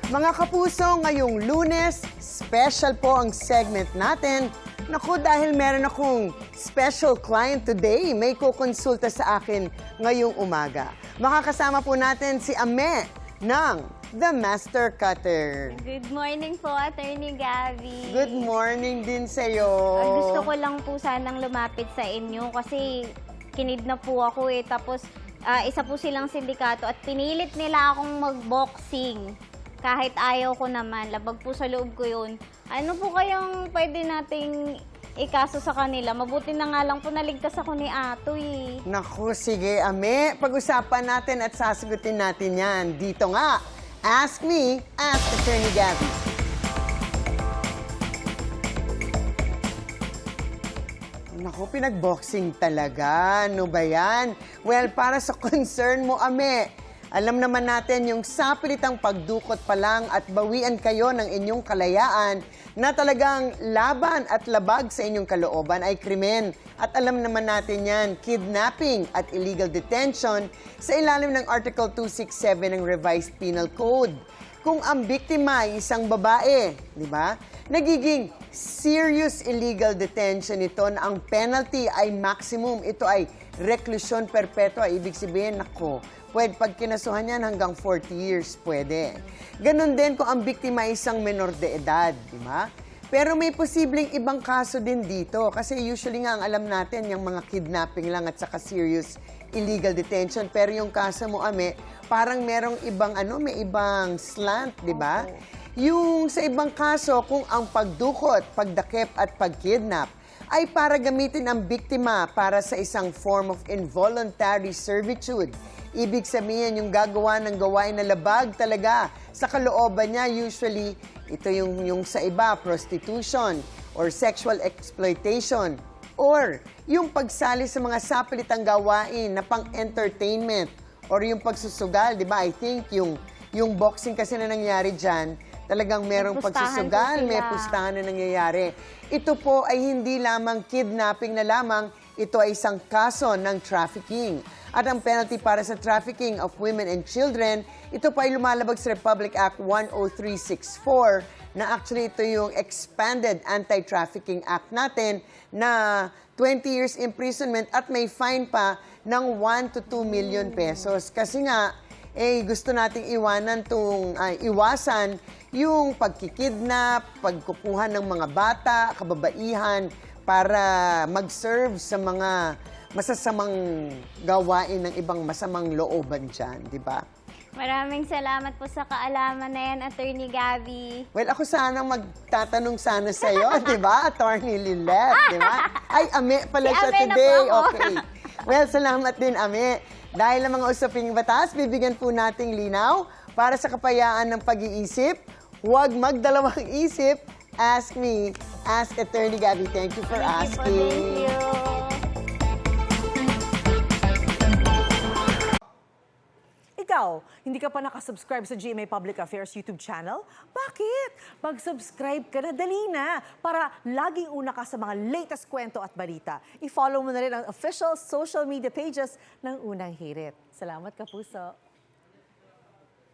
Mga kapuso, ngayong Lunes, special po ang segment natin. Naku, dahil meron akong special client today, may kukonsulta sa akin ngayong umaga. Makakasama po natin si Ame ng The Master Cutter. Good morning po, Attorney Gabby. Good morning din sa'yo. Gusto ko lang po sanang lumapit sa inyo kasi kinidnap po ako eh. Tapos isa po silang sindikato at pinilit nila akong mag-boxing. Kahit ayaw ko naman, labag po sa loob ko yun. Ano po kayang pwede nating ikaso sa kanila? Mabuti na nga lang po naligtas ako ni Atoy. Naku, sige, Ame. Pag-usapan natin at sasagutin natin yan. Dito nga, Ask Me, Ask Attorney Gabby. Naku, pinag-boxing talaga. Ano ba yan? Well, para sa concern mo, Ame, alam naman natin yung sapilitang pagdukot pa lang at bawian kayo ng inyong kalayaan na talagang laban at labag sa inyong kalooban ay krimen. At alam naman natin yan, kidnapping at illegal detention sa ilalim ng Article 267 ng Revised Penal Code. Kung ang biktima ay isang babae, di ba? Nagiging serious illegal detention ito na ang penalty ay maximum. Ito ay reclusion perpetua. Ibig sabihin, nako, pwede pag kinasuhan yan hanggang 40 years, pwede. Ganon din kung ang biktima ay isang menor de edad, di ba? Pero may posibleng ibang kaso din dito kasi usually nga ang alam natin yung mga kidnapping lang at saka serious illegal detention. Pero yung kaso mo, Ame, parang merong ibang may ibang slant, di ba? Yung sa ibang kaso, kung ang pagdukot, pagdakip at pagkidnap ay para gamitin ang biktima para sa isang form of involuntary servitude. Ibig sabihin, yung gagawa ng gawain na labag talaga sa kalooban niya, usually, ito yung sa iba, prostitution or sexual exploitation or yung pagsali sa mga sapilitang gawain na pang-entertainment or yung pagsusugal, di ba? I think yung boxing kasi na nangyari dyan, talagang merong pagsusugal, may pustahan na nangyayari. Ito po ay hindi lamang kidnapping na lamang, ito ay isang kaso ng trafficking. At ang penalty para sa trafficking of women and children, ito pa ay lumalabag sa Republic Act 10364 na actually ito yung expanded Anti-Trafficking Act natin na 20 years imprisonment at may fine pa ng 1 to 2 million pesos. Kasi nga, gusto nating iwasan yung pagkikidnap, pagkukuha ng mga bata, kababaihan para mag-serve sa mga masasamang gawain ng ibang masamang looban dyan, di ba? Maraming salamat po sa kaalaman na yan, Attorney Gabby. Well, ako sana magtatanong sana sa'yo, di ba? Attorney Lilet, di ba? Ay, Ame pala siya Ame na today. po ako. Okay. Well, salamat din, Ame. Dahil ang mga usaping batas, bibigyan po nating linaw para sa kapayaan ng pag-iisip. Huwag magdalawang isip. Ask me, ask Attorney Gabby. Thank you for asking. Thank you. Ikaw, hindi ka pa nakasubscribe sa GMA Public Affairs YouTube channel? Bakit? Mag-subscribe ka na, dali na, para laging una ka sa mga latest kwento at balita. I-follow mo na rin ang official social media pages ng Unang Hirit. Salamat, Kapuso.